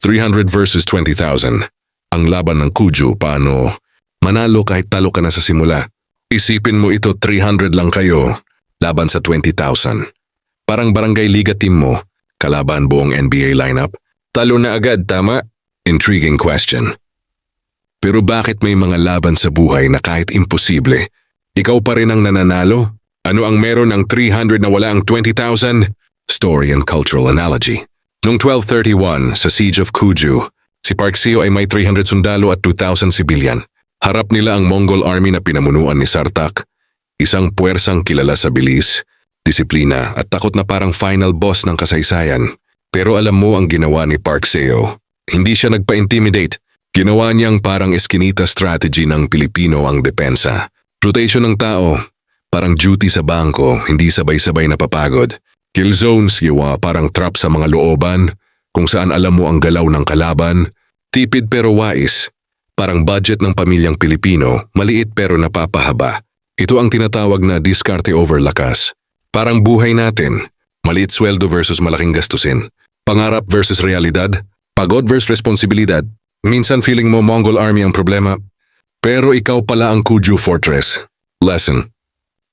300 versus 20,000. Ang laban ng Cuju, paano? Manalo kahit talo ka na sa simula. Isipin mo ito 300 lang kayo, laban sa 20,000. Parang barangay liga team mo, kalaban buong NBA lineup. Talo na agad, tama? Intriguing question. Pero bakit may mga laban sa buhay na kahit imposible, ikaw pa rin ang nananalo? Ano ang meron ng 300 na wala ang 20,000? Story and cultural analogy. Noong 1231 sa Siege of Cuju, si Park Seo ay may 300 sundalo at 2,000 civilian. Harap nila ang Mongol army na pinamunuan ni Sartak, isang puwersang kilala sa bilis, disiplina at takot na parang final boss ng kasaysayan. Pero alam mo ang ginawa ni Park Seo. Hindi siya nagpa-intimidate. Ginawa niyang parang eskinita strategy ng Pilipino ang depensa. Rotation ng tao, parang duty sa bangko, hindi sabay-sabay napapagod. Kill zones, parang trap sa mga looban, kung saan alam mo ang galaw ng kalaban. Tipid pero wais. Parang budget ng pamilyang Pilipino, maliit pero napapahaba. Ito ang tinatawag na diskarte over lakas. Parang buhay natin, maliit sweldo versus malaking gastusin. Pangarap versus realidad, pagod versus responsibilidad. Minsan feeling mo Mongol army ang problema, pero ikaw pala ang Cuju Fortress. Lesson: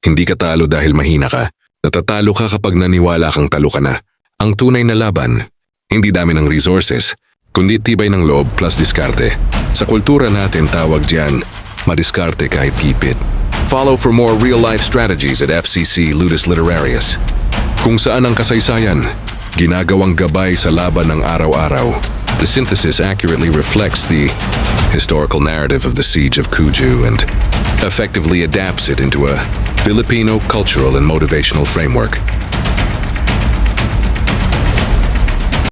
hindi ka talo dahil mahina ka. Natatalo ka kapag naniwala kang talo ka na. Ang tunay na laban, hindi dami ng resources, kundi tibay ng loob plus diskarte. Sa kultura natin tawag diyan, madiskarte kahit kipit. Follow for more real-life strategies at FCC Ludus Literarius. Kung saan ang kasaysayan, ginagawang gabay sa laban ng araw-araw. The synthesis accurately reflects the historical narrative of the Siege of Cuju and effectively adapts it into a Filipino cultural and motivational framework.